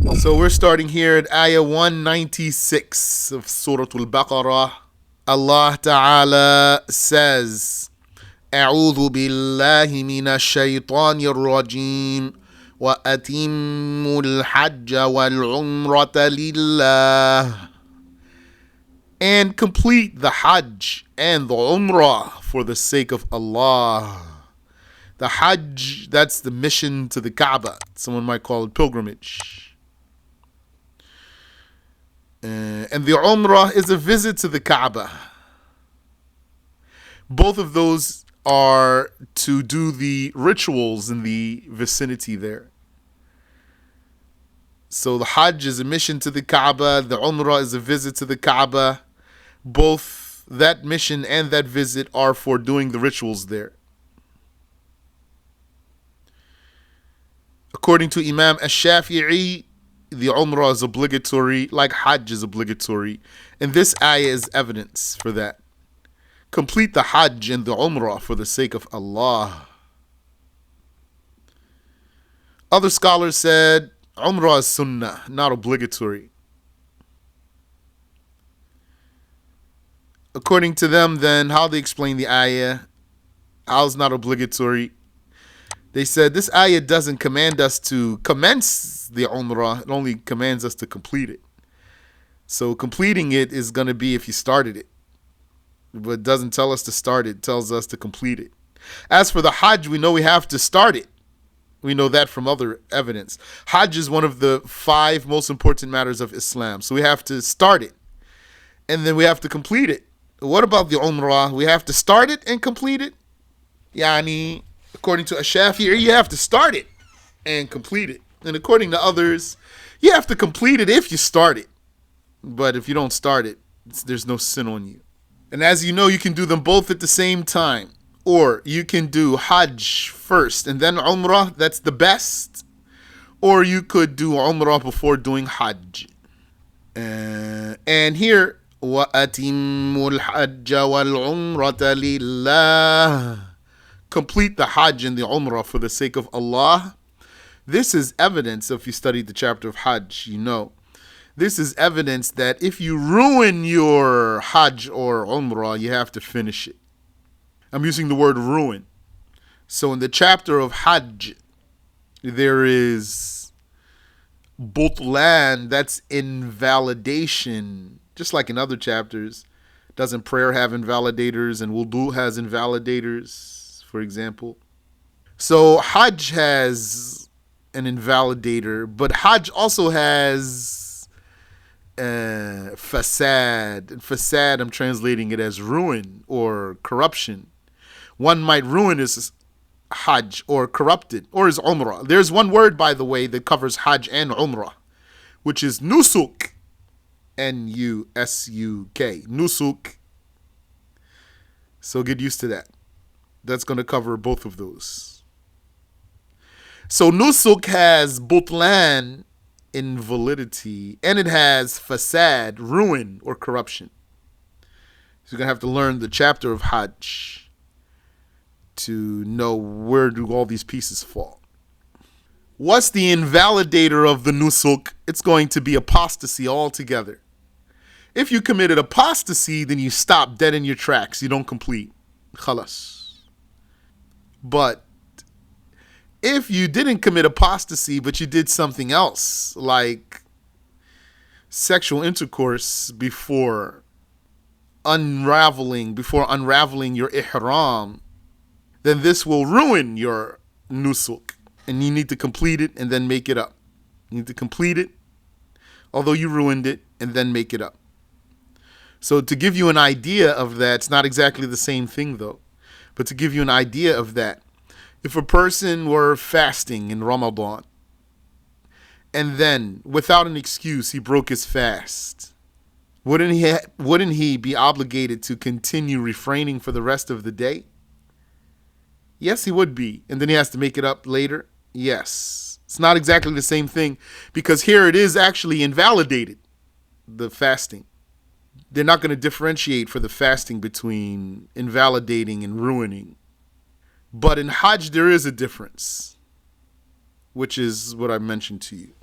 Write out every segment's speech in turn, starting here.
So we're starting here at Ayah 196 of Surat Al-Baqarah. Allah Ta'ala says, أعوذ بالله من الشيطان الرجيم وأتموا الحج والعمرة لله, and complete the Hajj and the Umrah for the sake of Allah. The Hajj, that's the mission to the Kaaba. Someone might call it pilgrimage. And the Umrah is a visit to the Kaaba. Both of those are to do the rituals in the vicinity there. So the Hajj is a mission to the Kaaba. The Umrah is a visit to the Kaaba. Both that mission and that visit are for doing the rituals there. According to Imam Ash-Shafi'i, the Umrah is obligatory, like Hajj is obligatory. And this ayah is evidence for that. Complete the Hajj and the Umrah for the sake of Allah. Other scholars said Umrah is sunnah, not obligatory. According to them, then, how they explain the ayah, how it's not obligatory. They said this ayah doesn't command us to commence the Umrah, it only commands us to complete it. So completing it is going to be if you started it. But it doesn't tell us to start it, it tells us to complete it. As for the Hajj, we know we have to start it. We know that from other evidence. Hajj is one of the 5 most important matters of Islam. So we have to start it. And then we have to complete it. What about the Umrah? We have to start it and complete it? Yani, according to Ash-Shafi'i, you have to start it and complete it. And according to others, you have to complete it if you start it. But if you don't start it, there's no sin on you. And as you know, you can do them both at the same time. Or you can do Hajj first and then Umrah. That's the best. Or you could do Umrah before doing Hajj. And here, وَأَتِمُّوا الْحَجَّ وَالْعُمْرَةَ لِلَّهِ, complete the Hajj and the Umrah for the sake of Allah. This is evidence, if you studied the chapter of Hajj, you know. This is evidence that if you ruin your Hajj or Umrah, you have to finish it. I'm using the word ruin. So in the chapter of Hajj, there is butlan, that's invalidation. Just like in other chapters, doesn't prayer have invalidators and wudu has invalidators, for example? So Hajj has an invalidator, but Hajj also has fasad. And fasad, I'm translating it as ruin or corruption. One might ruin his Hajj or corrupt it, or his Umrah. There's one word, by the way, that covers Hajj and Umrah, which is nusuk. N-U-S-U-K. Nusuk. So get used to that. That's going to cover both of those. So nusuk has butlan, invalidity, and it has fasad, ruin or corruption. So you're going to have to learn the chapter of Hajj to know where do all these pieces fall. What's the invalidator of the nusuk? It's going to be apostasy altogether. If you committed apostasy, then you stop dead in your tracks. You don't complete. Khalas. But if you didn't commit apostasy, but you did something else, like sexual intercourse before unraveling your ihram, then this will ruin your nusuk. And you need to complete it and then make it up. You need to complete it, although you ruined it, and then make it up. So to give you an idea of that, it's not exactly the same thing though, but to give you an idea of that, if a person were fasting in Ramadan, and then without an excuse he broke his fast, wouldn't he be obligated to continue refraining for the rest of the day? Yes, he would be. And then he has to make it up later? Yes. It's not exactly the same thing, because here it is actually invalidated, the fasting. They're not going to differentiate for the fasting between invalidating and ruining. But in Hajj, there is a difference, which is what I mentioned to you.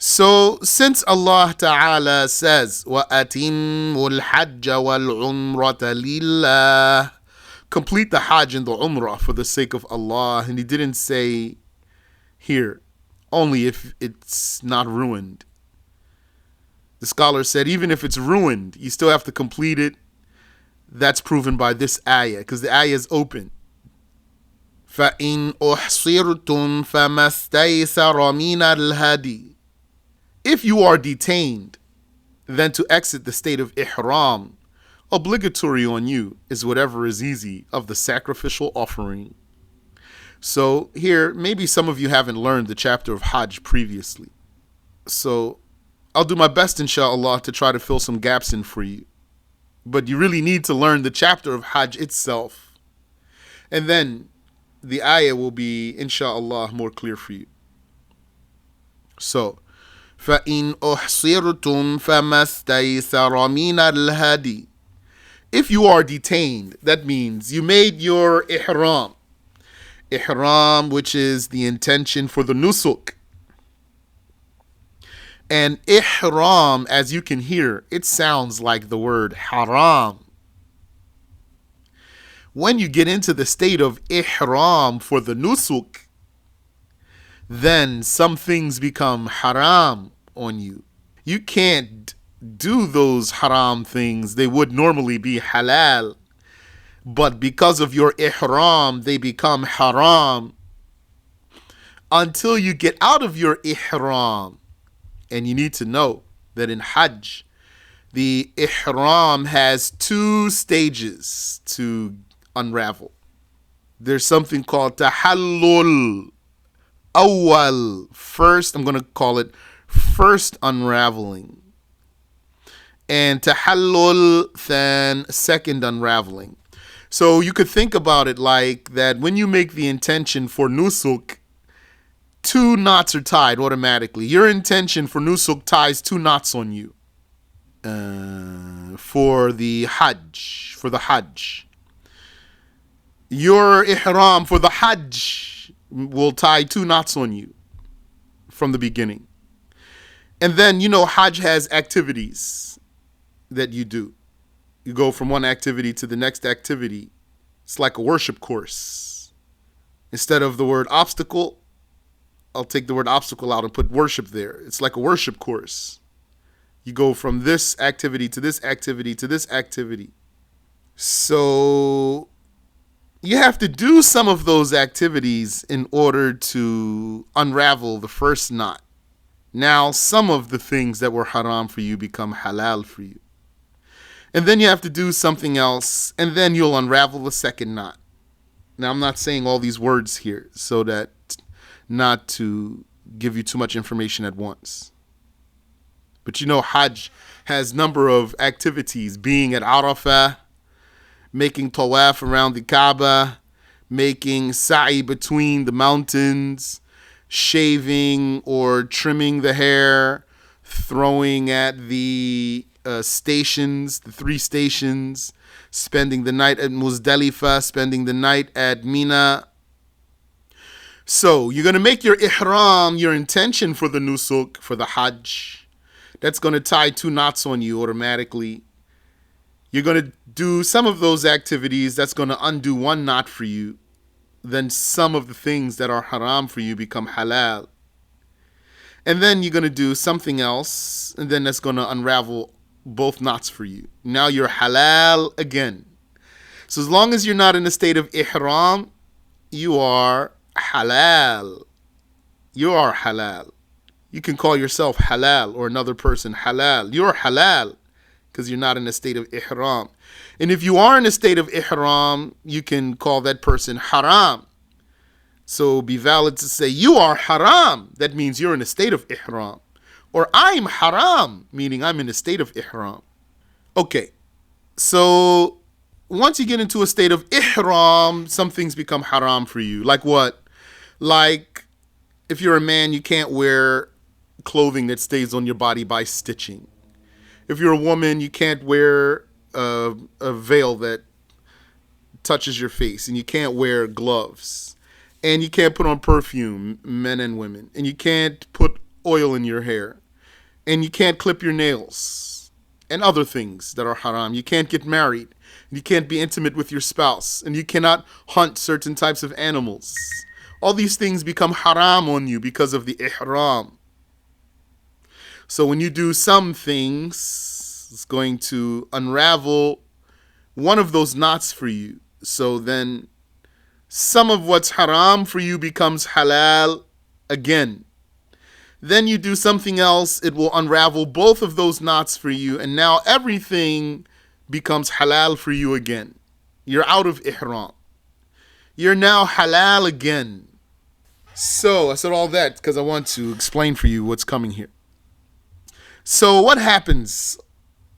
So since Allah Ta'ala says, وَأَتِمُّ الْحَجَّ وَالْعُمْرَةَ لِلَّهِ, complete the Hajj and the Umrah for the sake of Allah. And he didn't say here, only if it's not ruined. The scholar said, even if it's ruined, you still have to complete it. That's proven by this ayah, because the ayah is open. فَإِنْ أُحْصِرْتُمْ فَمَا اسْتَيْسَرَ مِنَ الْهَدِيِ. If you are detained, then to exit the state of ihram, obligatory on you is whatever is easy of the sacrificial offering. So here, maybe some of you haven't learned the chapter of Hajj previously. So I'll do my best, inshallah, to try to fill some gaps in for you. But you really need to learn the chapter of Hajj itself. And then the ayah will be, inshallah, more clear for you. So, فَإِنْ أُحْصِرْتُمْ فَمَا اسْتَيْسَرَ مِنَ الْهَدِيِ. If you are detained, that means you made your ihram. Ihram, which is the intention for the nusuk. And ihram, as you can hear, it sounds like the word haram. When you get into the state of ihram for the nusuk, then some things become haram on you. You can't do those haram things. They would normally be halal. But because of your ihram, they become haram until you get out of your ihram. And you need to know that in Hajj, the ihram has 2 stages to unravel. There's something called tahallul awwal, first, I'm going to call it first unraveling. And tahallul then second unraveling. So you could think about it like that when you make the intention for nusuk, 2 knots are tied automatically. Your intention for nusuk ties 2 knots on you. For the Hajj. Your ihram for the Hajj will tie 2 knots on you from the beginning. And then, Hajj has activities that you do. You go from one activity to the next activity. It's like a worship course. Instead of the word obstacle, I'll take the word obstacle out and put worship there. It's like a worship course. You go from this activity to this activity to this activity. So you have to do some of those activities in order to unravel the first knot. Now, some of the things that were haram for you become halal for you. And then you have to do something else, and then you'll unravel the second knot. Now, I'm not saying all these words here so that not to give you too much information at once. But Hajj has number of activities, being at Arafah, making tawaf around the Kaaba, making sa'i between the mountains, shaving or trimming the hair, throwing at the stations, the 3 stations, spending the night at Muzdalifah, spending the night at Mina. So you're going to make your ihram, your intention for the nusuk, for the Hajj. That's going to tie 2 knots on you automatically. You're going to do some of those activities. That's going to undo 1 knot for you. Then some of the things that are haram for you become halal. And then you're going to do something else. And then that's going to unravel both knots for you. Now you're halal again. So as long as you're not in a state of ihram, you are halal. You are halal. You can call yourself halal or another person halal. You're halal because you're not in a state of ihram. And if you are in a state of ihram, you can call that person haram. So it'll be valid to say you are haram. That means you're in a state of ihram. Or I'm haram, meaning I'm in a state of ihram. Okay, so once you get into a state of ihram, some things become haram for you. Like what? Like if you're a man, you can't wear clothing that stays on your body by stitching. If you're a woman, you can't wear a veil that touches your face, and you can't wear gloves, and you can't put on perfume, men and women, and you can't put oil in your hair. And you can't clip your nails. And other things that are haram. You can't get married. You can't be intimate with your spouse. And you cannot hunt certain types of animals. All these things become haram on you because of the ihram. So when you do some things, it's going to unravel one of those knots for you. So then some of what's haram for you becomes halal again. Then you do something else, it will unravel both of those knots for you, and now everything becomes halal for you again. You're out of ihram. You're now halal again. So I said all that because I want to explain for you what's coming here. So what happens?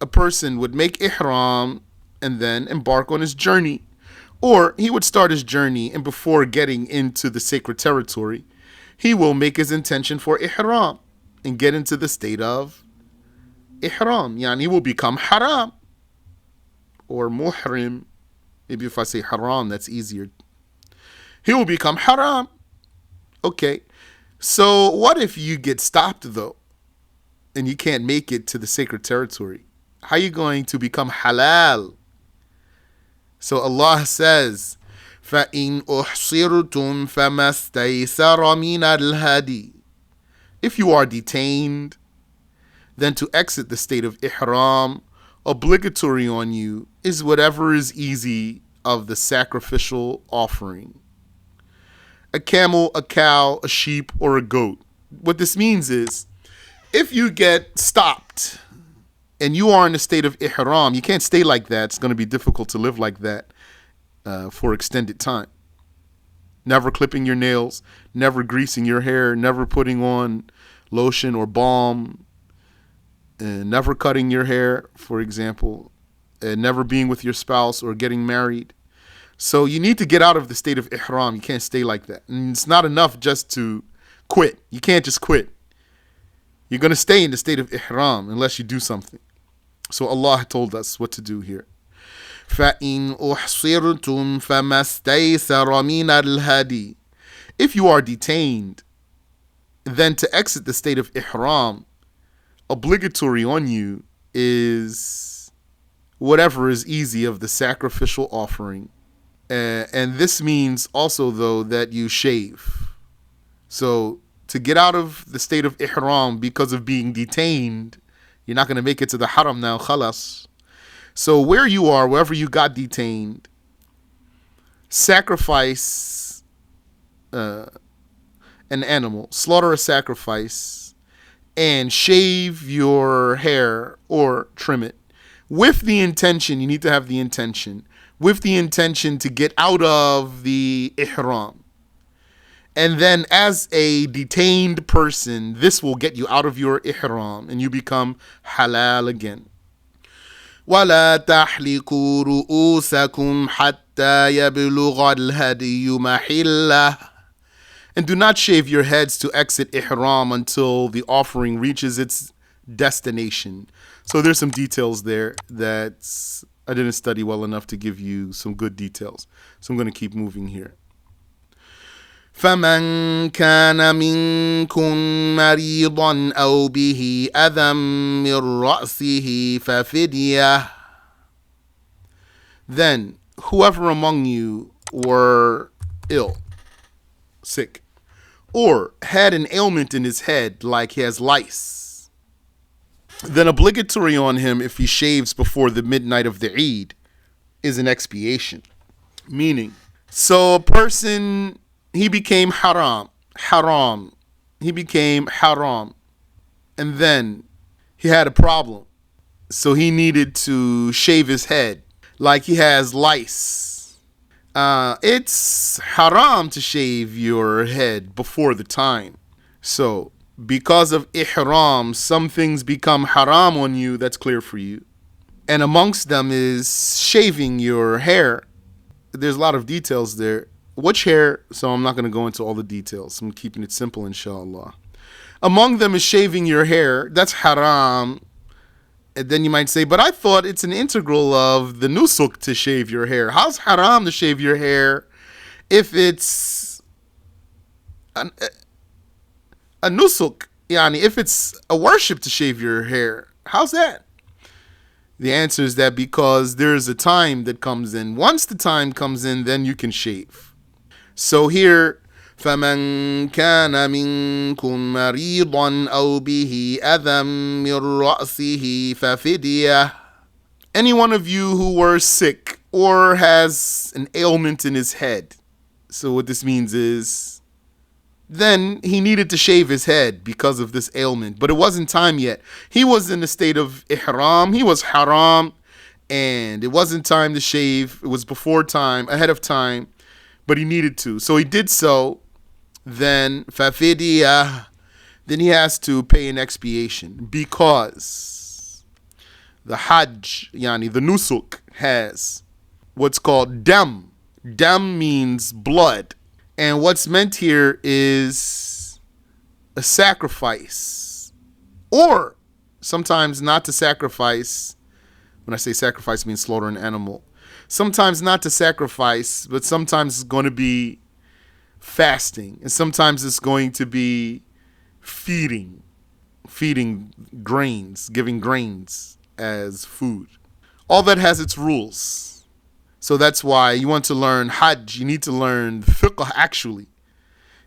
A person would make ihram and then embark on his journey. Or he would start his journey, and before getting into the sacred territory, he will make his intention for ihram and get into the state of ihram. Yani he will become haram or muhrim. Maybe if I say haram, that's easier. He will become haram. Okay. So what if you get stopped though and you can't make it to the sacred territory? How are you going to become halal? So Allah says, فَإِنْ أُحْصِرْتُمْ فَمَا اسْتَيْسَرَ مِنَ الْهَدِيِ. If you are detained, then to exit the state of ihram, obligatory on you is whatever is easy of the sacrificial offering. A camel, a cow, a sheep, or a goat. What this means is, if you get stopped and you are in a state of ihram, you can't stay like that. It's going to be difficult to live like that for extended time. Never clipping your nails, never greasing your hair, never putting on lotion or balm, and never cutting your hair, for example, and never being with your spouse or getting married. So you need to get out of the state of ihram. You can't stay like that. And it's not enough just to quit. You can't just quit. You're going to stay in the state of ihram unless you do something. So Allah told us what to do here. فَإِنْ أُحْصِرْتُمْ فَمَا اسْتَيْسَرَ مِنَ الْهَدِيِ. If you are detained, then to exit the state of ihram, obligatory on you is whatever is easy of the sacrificial offering. And this means also, though, that you shave. So to get out of the state of ihram because of being detained, you're not going to make it to the haram now, khalas. So where you are, wherever you got detained, sacrifice an animal, slaughter a sacrifice, and shave your hair or trim it with the intention, you need to have the intention, with the intention to get out of the ihram. And then as a detained person, this will get you out of your ihram and you become halal again. وَلَا تَحْلِقُوا رُؤُوسَكُمْ حَتَّى يَبْلُغَ الْهَدِيُّ مَحِلَّهُ. And do not shave your heads to exit ihram until the offering reaches its destination. So there's some details there that I didn't study well enough to give you some good details. So I'm going to keep moving here. فَمَنْ كَانَ مِنْكُمْ مَرِيضًا أَوْ بِهِ أَذًى مِّن رَأْسِهِ فَفِدْيَةٌ. Then whoever among you were ill, sick, or had an ailment in his head like he has lice, then obligatory on him if he shaves before the midnight of the Eid is an expiation. Meaning, so a person, he became haram. He became haram. And then he had a problem. So he needed to shave his head like he has lice. It's haram to shave your head before the time. So because of ihram, some things become haram on you. That's clear for you. And amongst them is shaving your hair. There's a lot of details there. Which hair? So I'm not going to go into all the details. I'm keeping it simple, inshallah. Among them is shaving your hair. That's haram. And then you might say, but I thought it's an integral of the nusuk to shave your hair. How's haram to shave your hair if it's a nusuk? Yani, if it's a worship to shave your hair, how's that? The answer is that because there's a time that comes in. Once the time comes in, then you can shave. So here, فَمَنْ كَانَ مِنْكُمْ مَرِيضًا أَوْ بِهِ أَذًى مِنْ رَأْسِهِ فَفِدْيَةٌ. Any one of you who were sick or has an ailment in his head. So what this means is, then he needed to shave his head because of this ailment. But it wasn't time yet. He was in a state of ihram. He was haram. And it wasn't time to shave. It was before time, ahead of time. But he needed to. So he did so. Then, فَفِدِيَةٌ. Then he has to pay an expiation. Because the Hajj, yani the Nusuk, has what's called dam. Dam means blood. And what's meant here is a sacrifice. Or sometimes not to sacrifice. When I say sacrifice, I mean slaughter an animal. Sometimes not to sacrifice, but sometimes it's going to be fasting. And sometimes it's going to be feeding grains, giving grains as food. All that has its rules. So that's why you want to learn Hajj. You need to learn fiqh actually.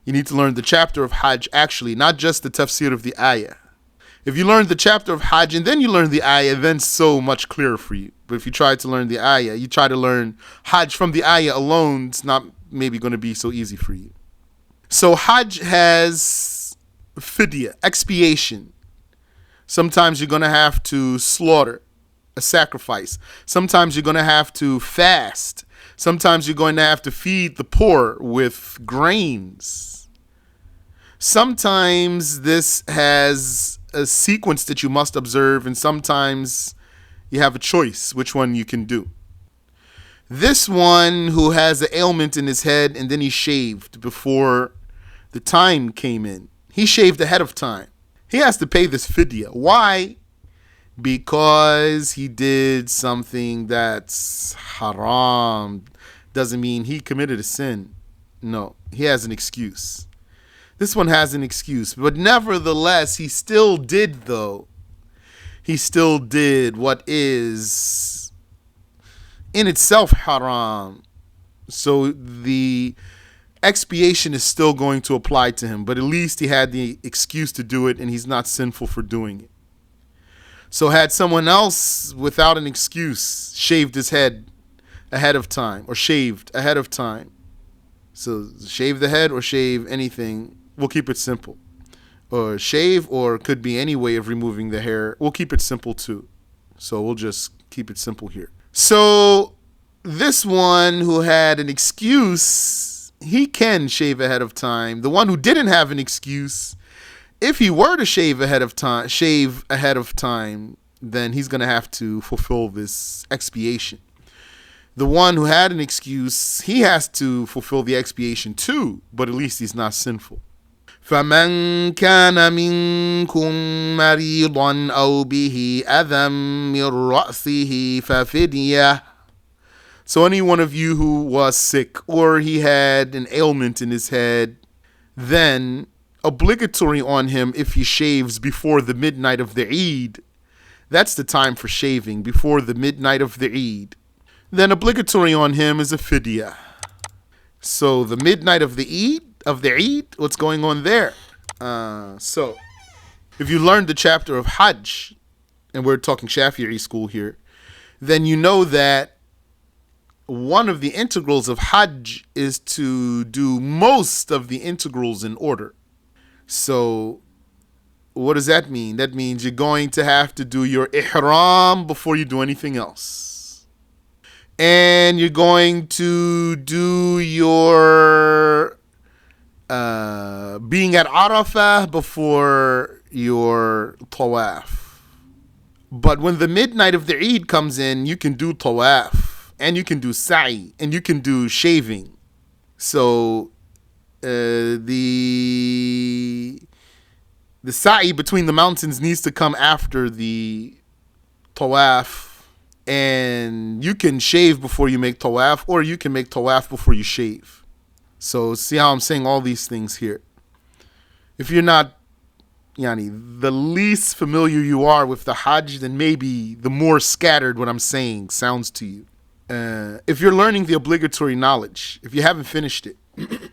You need to learn the chapter of Hajj actually, not just the tafsir of the ayah. If you learn the chapter of Hajj and then you learn the ayah, then it's so much clearer for you. But if you try to learn the ayah, you try to learn Hajj from the ayah alone, it's not maybe going to be so easy for you. So Hajj has fidya, expiation. Sometimes you're going to have to slaughter, a sacrifice. Sometimes you're going to have to fast. Sometimes you're going to have to feed the poor with grains. Sometimes this has a sequence that you must observe, and sometimes you have a choice which one you can do. This one who has an ailment in his head and then he shaved before the time came in. He shaved ahead of time. He has to pay this fidya. Why? Because he did something that's haram. Doesn't mean he committed a sin. No, he has an excuse. This one has an excuse. But nevertheless, he still did though. He still did what is in itself haram. So the expiation is still going to apply to him. But at least he had the excuse to do it and he's not sinful for doing it. So had someone else without an excuse shaved his head ahead of time or shaved ahead of time. So shave the head or shave anything. We'll keep it simple. Or shave, or could be any way of removing the hair. We'll keep it simple too. So we'll just keep it simple here. So this one who had an excuse, he can shave ahead of time. The one who didn't have an excuse, if he were to shave ahead of time, then he's going to have to fulfill this expiation. The one who had an excuse, he has to fulfill the expiation too, but at least he's not sinful. فَمَنْ كَانَ مِنْكُمْ مَرِيضًا أَوْ بِهِ أَذًى مِنْ رَأْسِهِ فَفِدْيَةٌ. So any one of you who was sick or he had an ailment in his head, then obligatory on him if he shaves before the midnight of the Eid. That's the time for shaving, before the midnight of the Eid. Then obligatory on him is a fidya. So the midnight of the Eid, what's going on there? So if you learned the chapter of Hajj, and we're talking Shafi'i school here, then you know that one of the integrals of Hajj is to do most of the integrals in order. So what does that mean? That means you're going to have to do your ihram before you do anything else. And you're going to do your being at Arafah before your tawaf. But when the midnight of the Eid comes in, you can do tawaf, and you can do sa'i, and you can do shaving. So the sa'i between the mountains needs to come after the tawaf, and you can shave before you make tawaf, or you can make tawaf before you shave. So see how I'm saying all these things here. If you're not Yani, the least familiar you are with the Hajj, then maybe the more scattered what I'm saying sounds to you. If you're learning the obligatory knowledge, if you haven't finished it,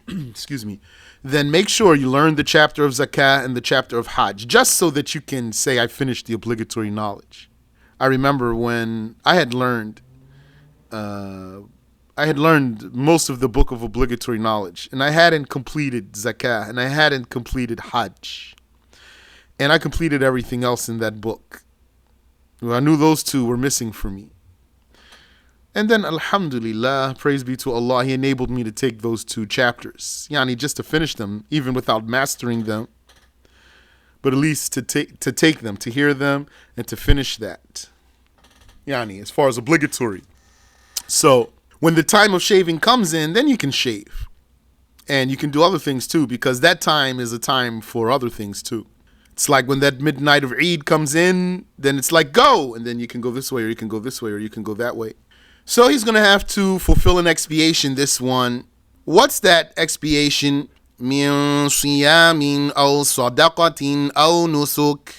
excuse me, then make sure you learn the chapter of Zakah and the chapter of Hajj, just so that you can say, I finished the obligatory knowledge. I remember when I had learned most of the book of obligatory knowledge, and I hadn't completed Zakah, and I hadn't completed Hajj. And I completed everything else in that book. Well, I knew those two were missing for me. And then, alhamdulillah, praise be to Allah, He enabled me to take those 2 chapters. Yani, just to finish them, even without mastering them. But at least to take them, to hear them, and to finish that. Yani, as far as obligatory. So, when the time of shaving comes in, then you can shave. And you can do other things too, because that time is a time for other things too. It's like when that midnight of Eid comes in, then it's like, go! And then you can go this way, or you can go this way, or you can go that way. So he's going to have to fulfill an expiation, this one. What's that expiation? Min siyamin aw sadaqatin aw nusuk.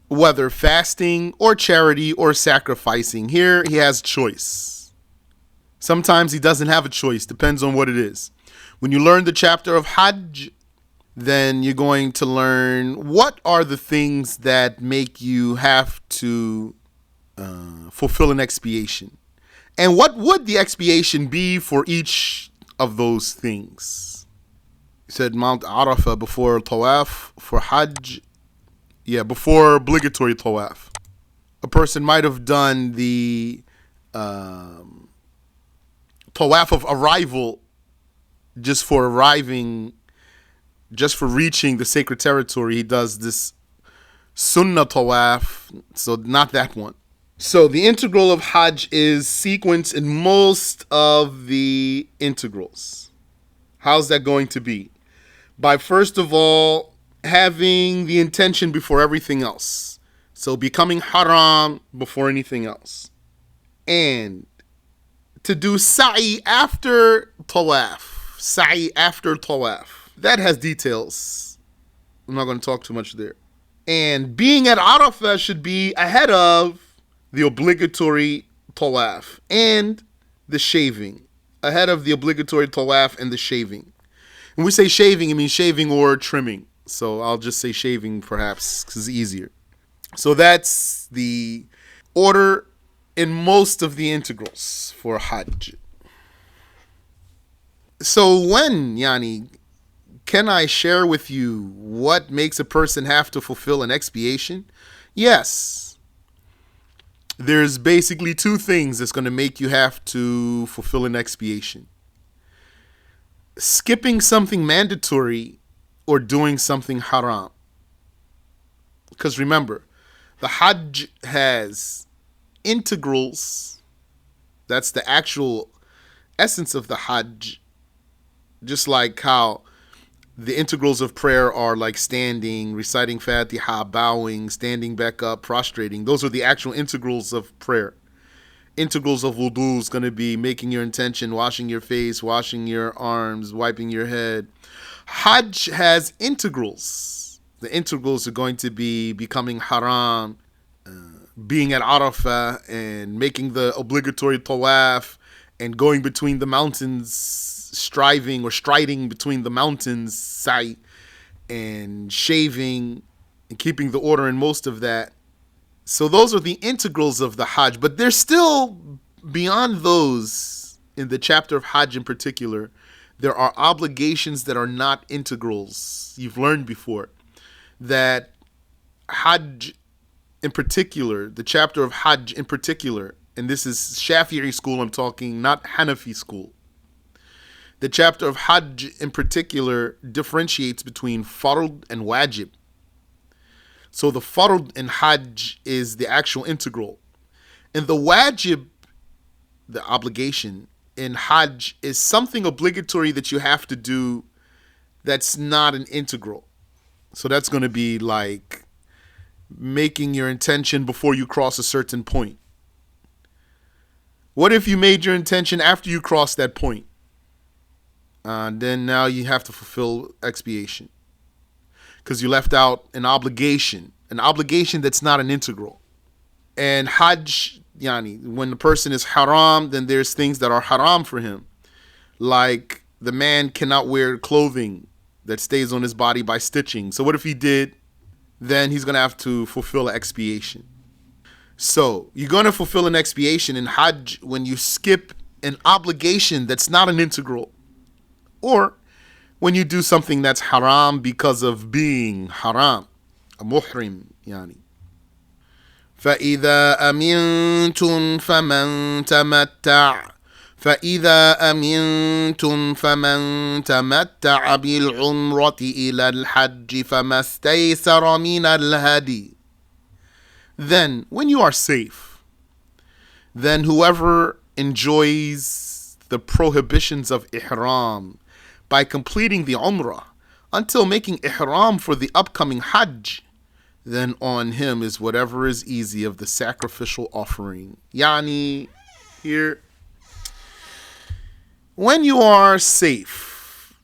Whether fasting or charity or sacrificing. Here he has choice. Sometimes he doesn't have a choice. Depends on what it is. When you learn the chapter of Hajj, then you're going to learn what are the things that make you have to fulfill an expiation. And what would the expiation be for each of those things? He said Mount Arafah before Tawaf, for Hajj. Yeah, before obligatory Tawaf. A person might have done the Tawaf of arrival just for arriving, just for reaching the sacred territory. He does this Sunnah Tawaf, so not that one. So the integral of Hajj is sequenced in most of the integrals. How's that going to be? By first of all, having the intention before everything else. So becoming haram before anything else. And to do sa'i after tawaf. Sa'i after tawaf. That has details. I'm not going to talk too much there. And being at Arafah should be ahead of the obligatory tawaf and the shaving. Ahead of the obligatory tawaf and the shaving. When we say shaving, it means shaving or trimming. So I'll just say shaving perhaps because it's easier. So that's the order in most of the integrals for Hajj. So when, can I share with you what makes a person have to fulfill an expiation? Yes. There's basically 2 things that's going to make you have to fulfill an expiation. Skipping something mandatory or doing something haram. Because remember, the Hajj has integrals. That's the actual essence of the Hajj. Just like how the integrals of prayer are like standing, reciting Fatiha, bowing, standing back up, prostrating. Those are the actual integrals of prayer. Integrals of wudu is going to be making your intention, washing your face, washing your arms, wiping your head. Hajj has integrals. The integrals are going to be becoming haram, being at Arafah, and making the obligatory tawaf, and going between the mountains, striding between the mountains, sa'i, and shaving, and keeping the order in most of that. So those are the integrals of the Hajj, but there's still, beyond those, in the chapter of Hajj in particular, there are obligations that are not integrals. You've learned before that Hajj in particular, the chapter of Hajj in particular, and this is Shafi'i school I'm talking, not Hanafi school. The chapter of Hajj in particular differentiates between fard and wajib. So the fard in Hajj is the actual integral. And the wajib, the obligation in Hajj, is something obligatory that you have to do that's not an integral. So that's going to be like making your intention before you cross a certain point. What if you made your intention after you crossed that point? Then now you have to fulfill expiation. because you left out an obligation that's not an integral. And Hajj, when the person is haram, then there's things that are haram for him. Like the man cannot wear clothing that stays on his body by stitching. So what if he did? Then he's going to have to fulfill an expiation. So you're going to fulfill an expiation in Hajj when you skip an obligation that's not an integral, or when you do something that's haram because of being haram, a muhrim, فَإِذَا أَمِنْتُمْ فَمَنْ تَمَتَّعَ فَإِذَا أَمِنْتُمْ فَمَنْ تَمَتَّعَ بِالْعُمْرَةِ إِلَى الْحَجِّ فَمَا اسْتَيْسَرَ مِنَ الْهَدِيِ. Then, when you are safe, then whoever enjoys the prohibitions of ihram by completing the umrah until making ihram for the upcoming hajj, then on him is whatever is easy of the sacrificial offering. Here, when you are safe,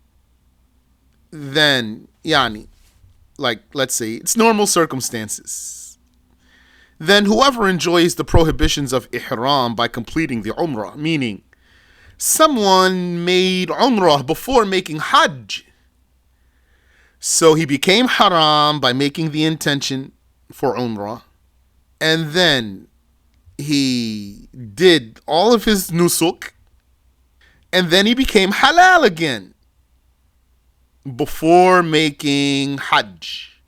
then, like, let's say, it's normal circumstances, then whoever enjoys the prohibitions of ihram by completing the umrah, meaning someone made umrah before making hajj, so he became haram by making the intention for umrah, and then he did all of his nusuk, and then he became halal again before making hajj.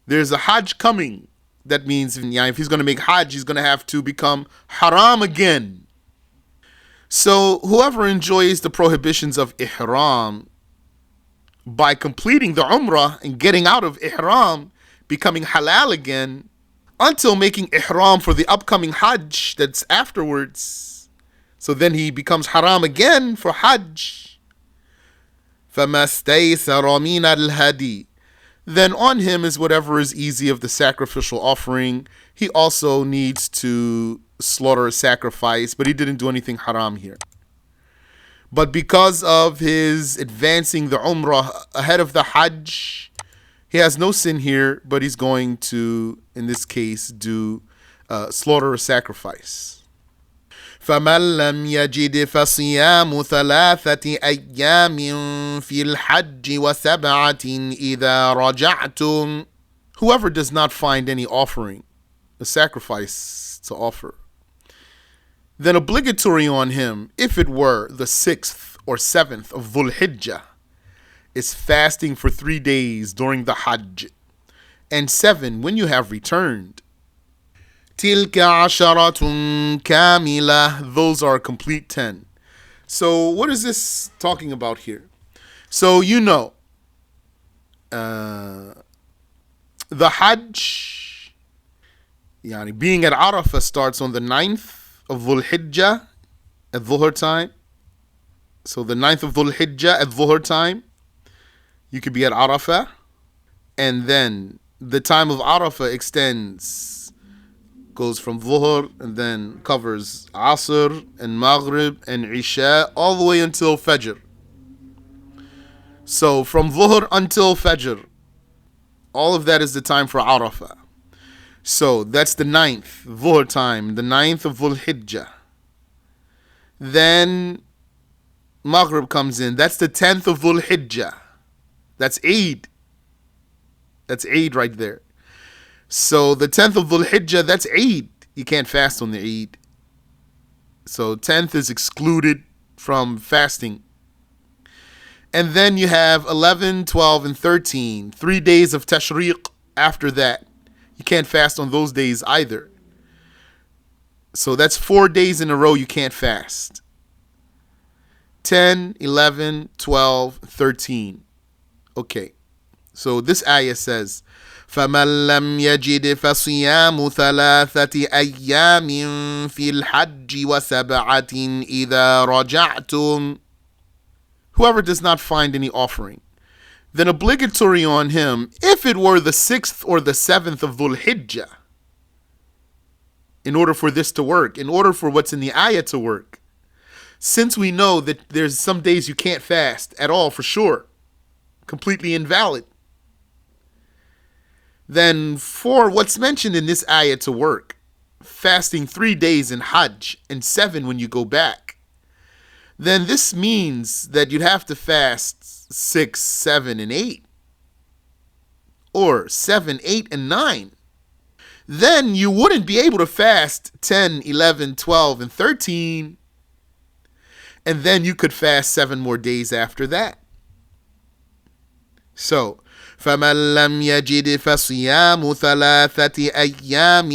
There's a hajj coming. That means if he's going to make hajj, he's going to have to become haram again. So whoever enjoys the prohibitions of ihram by completing the umrah and getting out of ihram, becoming halal again, until making ihram for the upcoming hajj that's afterwards, so then he becomes haram again for hajj. فَمَا اسْتَيْسَرَ مِنَ الْهَدِيِ. Then on him is whatever is easy of the sacrificial offering. He also needs to slaughter a sacrifice, but he didn't do anything haram here. But because of his advancing the umrah ahead of the hajj, he has no sin here, but he's going to, in this case, do slaughter a sacrifice. فَمَنْ لَمْ يَجِدْ فَصِيَامُ ثَلَاثَةِ أَيَّامٍ فِي الْحَجِّ وَسَبْعَةٍ إِذَا رَجَعْتُمْ. Whoever does not find any offering, a sacrifice to offer, then obligatory on him, if it were the 6th or 7th of Dhul Hijjah, is fasting for 3 days during the Hajj, and 7 when you have returned. تِلْكَ عَشَرَةٌ كَامِلَةٌ. Those are a complete 10. So what is this talking about here? So the Hajj, being at Arafah, starts on the 9th of Dhul Hijjah at Dhuhr time. So the 9th of Dhul Hijjah at Dhuhr time, you could be at Arafah. And then the time of Arafah goes from Dhuhr and then covers Asr and Maghrib and Isha all the way until Fajr. So from Dhuhr until Fajr, all of that is the time for Arafah. So that's the 9th, Dhuhr time, the 9th of Dhul Hijjah. Then Maghrib comes in. That's the 10th of Dhul Hijjah. That's Eid. That's Eid right there. So the 10th of Dhul Hijjah, that's Eid. You can't fast on the Eid. So 10th is excluded from fasting. And then you have 11, 12, and 13. 3 days of Tashriq after that. You can't fast on those days either. So that's 4 days in a row you can't fast. 10, 11, 12, 13. Okay. So this ayah says, فَمَنْ لَمْ يَجِدْ فَصِيَامُ ثَلَاثَةِ أَيَّامٍ فِي الْحَجِّ وَسَبْعَةٍ إِذَا رَجَعْتُمْ. Whoever does not find any offering, then obligatory on him, if it were the 6th or the 7th of Dhul Hijjah, in order for this to work, in order for what's in the ayah to work. Since we know that there's some days you can't fast at all for sure, completely invalid. then for what's mentioned in this ayah to work, fasting 3 days in Hajj and 7 when you go back, then this means that you'd have to fast 6, 7, and 8, or 7, 8, and 9. Then you wouldn't be able to fast 10, 11, 12, and 13, and then you could fast 7 more days after that. So, فَمَنْ لَمْ يَجِدْ فَصِيَامُ ثَلَاثَةِ أَيَّامٍ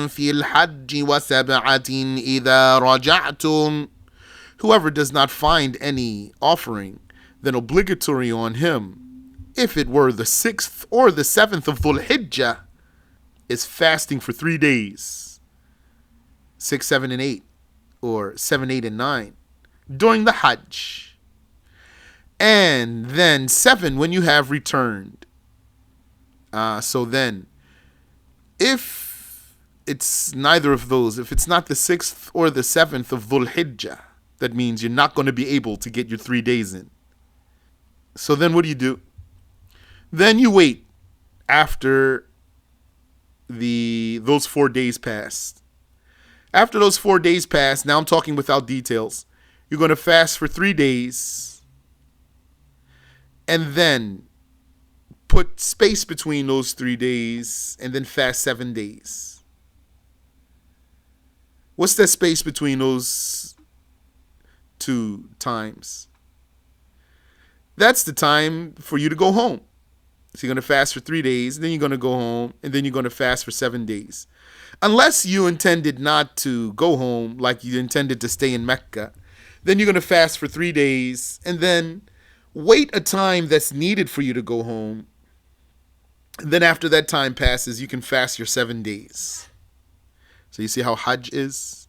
فِي الْحَجِّ وَسَبْعَةٍ إِذَا رَجَعْتُمْ. Whoever does not find any offering, then obligatory on him, if it were the 6th or the 7th of Dhul Hijjah, is fasting for 3 days, 6, 7, and 8, or 7, 8, and 9, during the Hajj. And then 7 when you have returned. So then, if it's neither of those, if it's not the 6th or the 7th of Dhul Hijjah, that means you're not going to be able to get your 3 days in. So then what do? Then you wait after those 4 days pass. After those 4 days pass, now I'm talking without details, you're going to fast for 3 days, and then put space between those 3 days, and then fast 7 days. What's that space between those 2 times? That's the time for you to go home. So you're going to fast for 3 days, and then you're going to go home, and then you're going to fast for 7 days. Unless you intended not to go home, like you intended to stay in Mecca, then you're going to fast for 3 days, and then wait a time that's needed for you to go home. And then after that time passes, you can fast your 7 days. So you see how Hajj is?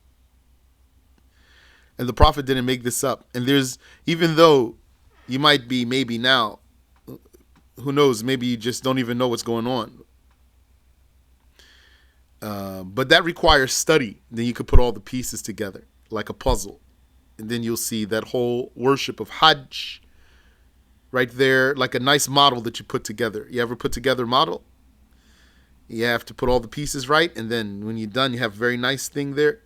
And the Prophet didn't make this up. And even though you might be maybe now, who knows, maybe you just don't even know what's going on. But that requires study. Then you could put all the pieces together like a puzzle. And then you'll see that whole worship of Hajj right there, like a nice model that you put together. You ever put together a model? You have to put all the pieces right. And then when you're done, you have a very nice thing there.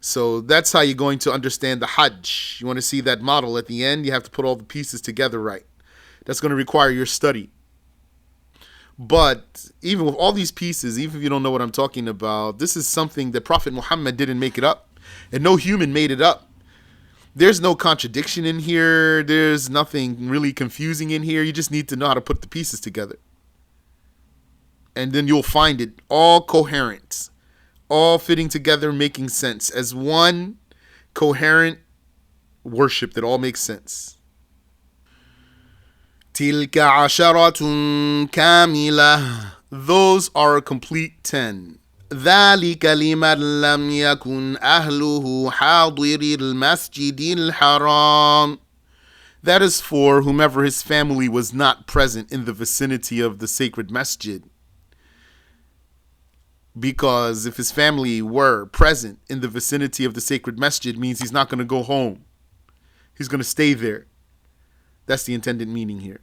So that's how you're going to understand the Hajj. You want to see that model at the end, you have to put all the pieces together right. That's going to require your study. But even with all these pieces, even if you don't know what I'm talking about, this is something that Prophet Muhammad didn't make it up. And no human made it up. There's no contradiction in here. There's nothing really confusing in here. You just need to know how to put the pieces together. And then you'll find it all coherent, all fitting together, making sense as one coherent worship that all makes sense. تِلْكَ عَشَرَةٌ كَامِلَةٌ. Those are a complete 10. ذَلِكَ لِمَنْ لَمْ يَكُنْ أَهْلُهُ حَاضِرِ الْمَسْجِدِ الْحَرَامِ. That is for whomever his family was not present in the vicinity of the sacred masjid. Because if his family were present in the vicinity of the sacred masjid, means he's not going to go home. He's going to stay there. That's the intended meaning here.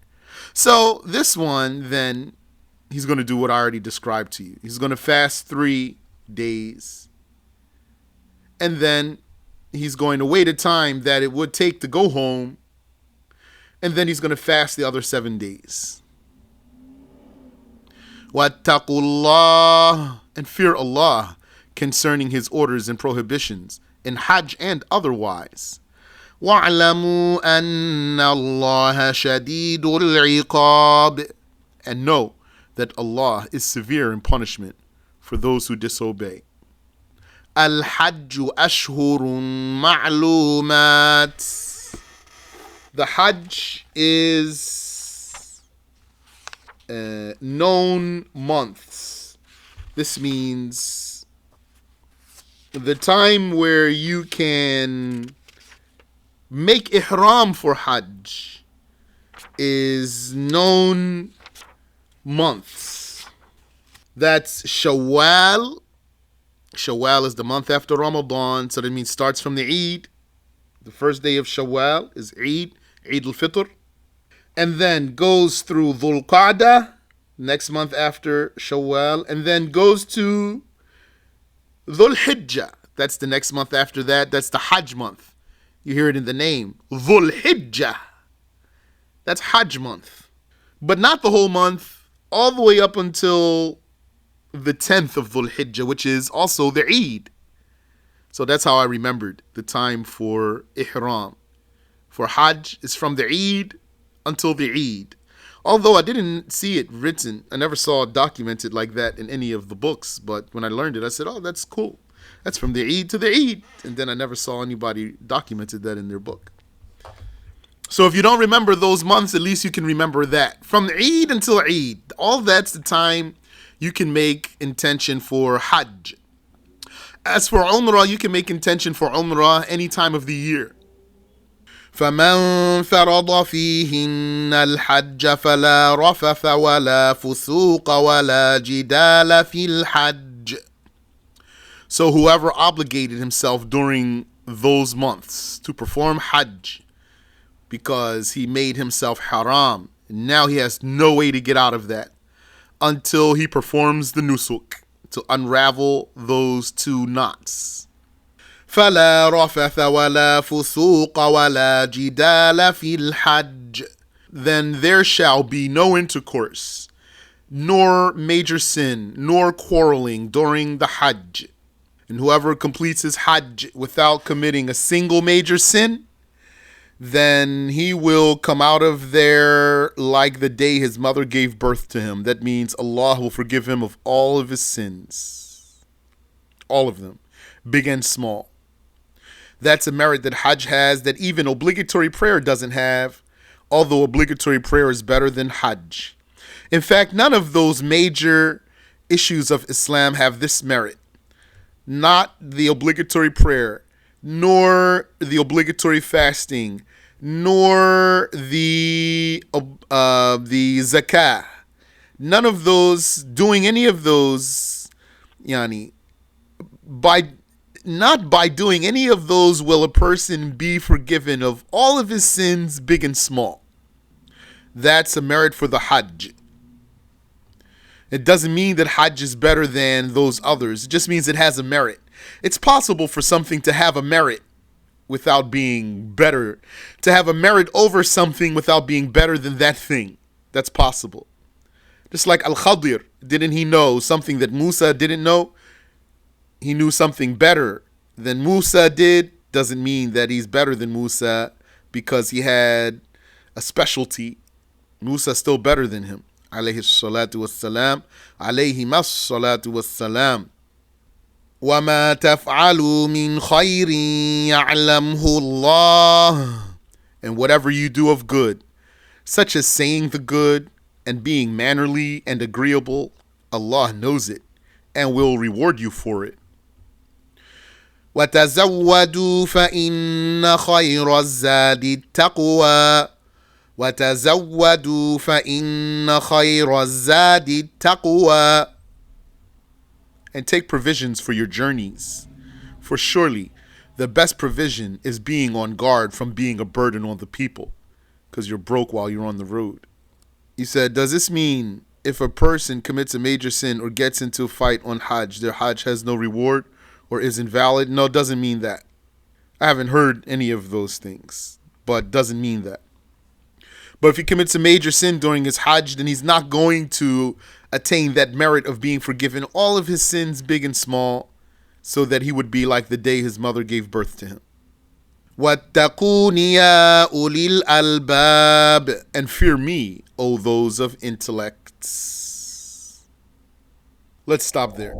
So this one, then, he's going to do what I already described to you. He's going to fast 3 days. And then he's going to wait a time that it would take to go home. And then he's going to fast the other 7 days. وَاتَّقُوا اللَّهِ, and fear Allah concerning his orders and prohibitions in Hajj and otherwise. وَاعْلَمُوا أَنَّ اللَّهَ شَدِيدُ الْعِقَابِ, and know that Allah is severe in punishment for those who disobey. الْحَجُّ أَشْهُرٌ مَعْلُومَاتٌ. The Hajj is known months. This means the time where you can make ihram for Hajj is known months. That's Shawwal. Shawwal is the month after Ramadan, so that means starts from the Eid. The first day of Shawwal is Eid al-Fitr. And then goes through Dhul Qa'dah, next month after Shawwal, and then goes to Dhul Hijjah. That's the next month after that. That's the Hajj month. You hear it in the name, Dhul Hijjah. That's Hajj month. But not the whole month, all the way up until the 10th of Dhul Hijjah, which is also the Eid. So that's how I remembered the time for Ihram. For Hajj is from the Eid until the Eid. Although I didn't see it written, I never saw it documented like that in any of the books. But when I learned it, I said, oh, that's cool. That's from the Eid to the Eid. And then I never saw anybody documented that in their book. So if you don't remember those months, at least you can remember that. From the Eid until Eid, all that's the time you can make intention for Hajj. As for Umrah, you can make intention for Umrah any time of the year. فَمَنْ فَرَضَ فِيهِنَّ الْحَجَّ فَلَا رَفَثَ وَلَا فُسُوقَ وَلَا جِدَالَ فِي الْحَجِّ. So whoever obligated himself during those months to perform Hajj because he made himself haram, now he has no way to get out of that until he performs the nusuk, to unravel those two knots. فَلَا رَفَثَ وَلَا فُسُوقَ وَلَا جِدَالَ فِي الْحَجِّ. Then there shall be no intercourse, nor major sin, nor quarreling during the Hajj. And whoever completes his Hajj without committing a single major sin, then he will come out of there like the day his mother gave birth to him. That means Allah will forgive him of all of his sins. All of them, big and small. That's a merit that Hajj has that even obligatory prayer doesn't have, although obligatory prayer is better than Hajj. In fact, none of those major issues of Islam have this merit. Not the obligatory prayer, nor the obligatory fasting, nor the zakah. None of those, doing any of those, not by doing any of those will a person be forgiven of all of his sins, big and small. That's a merit for the Hajj. It doesn't mean that Hajj is better than those others. It just means it has a merit. It's possible for something to have a merit without being better, to have a merit over something without being better than that thing. That's possible. Just like Al-Khadir, didn't he know something that Musa didn't know? He knew something better than Musa did. Doesn't mean that he's better than Musa because he had a specialty. Musa's still better than him. Alayhi salatu wassalam. Alayhi mas salatu wassalam. وَمَا تَفْعَلُوا مِنْ خَيْرٍ يَعْلَمْهُ اللَّهُ. And whatever you do of good, such as saying the good and being mannerly and agreeable, Allah knows it and will reward you for it. وَتَزَوَّدُوا فَإِنَّ خَيْرَ الزَّادِ التَّقْوَى. وَتَزَوَّدُوا فَإِنَّ خَيْرَ الزَّادِ التَّقْوَى. And take provisions for your journeys, for surely the best provision is being on guard from being a burden on the people, because you're broke while you're on the road. He said, does this mean if a person commits a major sin or gets into a fight on Hajj, their Hajj has no reward or is invalid? No, it doesn't mean that. I haven't heard any of those things, but doesn't mean that. But if he commits a major sin during his Hajj, then he's not going to attain that merit of being forgiven all of his sins, big and small, so that he would be like the day his mother gave birth to him. وَاتَّقُونِ يَا أُولِي الْأَلْبَابِ. And fear me, O those of intellects. Let's stop there.